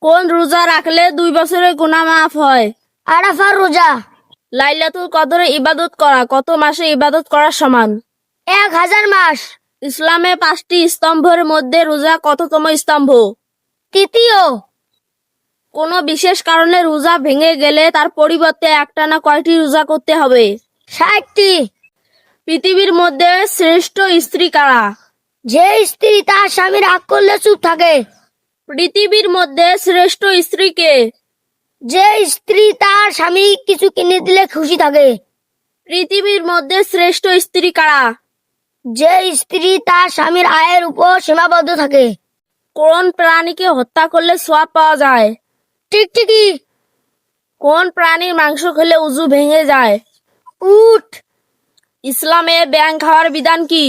কোন রোজা রাখলে 2 বছরের গুনাহ মাফ হয়? আরাফার রোজা। লাইলাতুল কদরে ইবাদত করা কত মাসে ইবাদত করার সমান? 1000 মাস। ইসলামে 5টি স্তম্ভের মধ্যে রোজা কততম স্তম্ভ? তৃতীয়। কোনো বিশেষ কারণে রোজা ভেঙে গেলে তার পরিবর্তে একটানা কয়টি রোজা করতে হবে? 60টি। পৃথিবীর মধ্যে শ্রেষ্ঠ স্ত্রী কারা? যে স্ত্রী তার স্বামী রাগ করলে চুপ থাকে। পৃথিবীর মধ্যে শ্রেষ্ঠ স্ত্রী কে? যে স্ত্রী তার স্বামী কিছু কিনে দিলে খুশি থাকে। পৃথিবীর মধ্যে শ্রেষ্ঠ স্ত্রী কারা? যে স্ত্রী তার স্বামীর আয়ের উপর সীমাবদ্ধ থাকে। কোন প্রাণীকে হত্যা করলে সওয়াব পাওয়া যায়? টিকটিকি। কোন প্রাণীর মাংস খেলে উযু ভেঙে যায়? উট। ইসলামে ব্যাঙ খাওয়ার বিধান কি?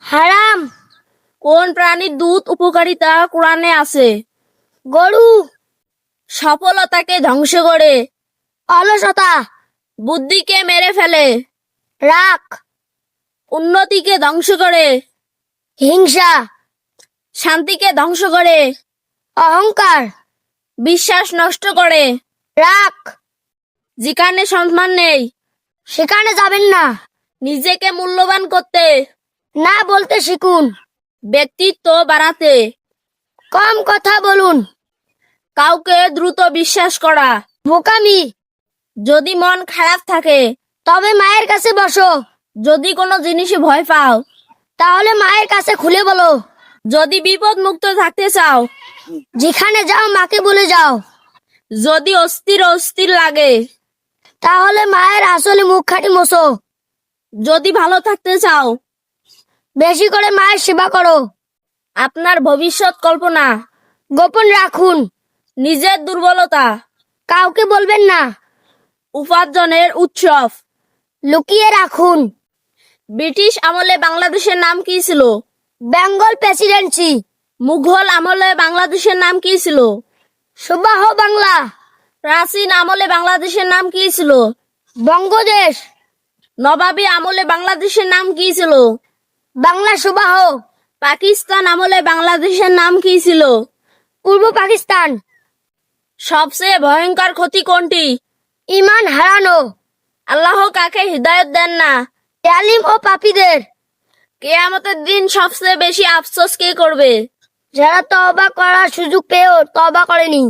হারাম। কোন প্রাণীর দুধ উপকারিতা কোরআনে আছে? গরু। সফলতাকে ধ্বংস করে? অলসতা। বুদ্ধিকে মেরে ফেলে? রাগ। উন্নতিকে ধ্বংস করে? হিংসা। শান্তিকে ধ্বংস করে? অহংকার। বিশ্বাস নষ্ট করে? রাগ। যেখানে সম্মান নেই সেখানে যাবেন না। নিজেকে মূল্যবান করতে না বলতে শিখুন। ব্যক্তিত্ব বাড়াতে কম কথা বলুন। কাউকে দ্রুত বিশ্বাস করা বোকামি। যদি মন খারাপ থাকে তবে মায়ের কাছে বসো। যদি কোনো জিনিসে ভয় পাও তাহলে মায়ের কাছে খুলে বলো। যদি বিপদ মুক্ত থাকতে চাও যেখানে যাও মাকে বলে যাও। যদি অস্থির অস্থির লাগে তাহলে মায়ের আসলে মুখখানি মোছো। যদি ভালো থাকতে চাও বেশি করে মায়ের সেবা করো। আপনার ভবিষ্যৎ কল্পনা গোপন রাখুন। নিজের দুর্বলতা কাউকে বলবেন না। উপার্জনের উৎসব লুকিয়ে রাখুন। ব্রিটিশ আমলে বাংলাদেশের নাম কি ছিল? বেঙ্গল প্রেসিডেন্সি। মুঘল আমলে বাংলাদেশের নাম কি ছিল? সুবাহ বাংলা। প্রাচীন আমলে বাংলাদেশের নাম কি ছিল? বঙ্গদেশ। নবাবী আমলে বাংলাদেশের নাম কি ছিল? বাংলা সুবাহ। পাকিস্তান আমলে বাংলাদেশের নাম কি ছিল? পূর্ব পাকিস্তান। সবচেয়ে ভয়ঙ্কর ক্ষতি কোনটি? ঈমান হারানো। আল্লাহ কাকে হিদায়াত দেন না? জালিম ও পাপীদের। কিয়ামতের দিন সবচেয়ে বেশি আফসোস কে করবে? যারা তওবা করার সুযোগ পেয়েও তওবা করেনি।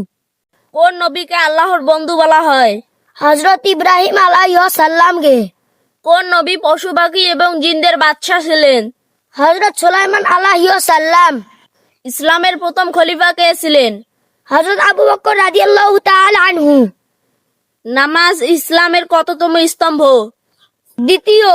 কোন নবীকে আল্লাহর বন্ধু বলা হয়? হযরত ইব্রাহিম আলাইহিস সালামকে। কোন নবী পশু পাখি এবং জিনদের বাদশা ছিলেন? হযরত সুলাইমান আলাইহিস সালাম। ইসলামের প্রথম খলিফা কে ছিলেন? হযরত আবু বকর রাদিয়াল্লাহু তাআলা আনহু। নামাজ ইসলামের কততম স্তম্ভ? দ্বিতীয়।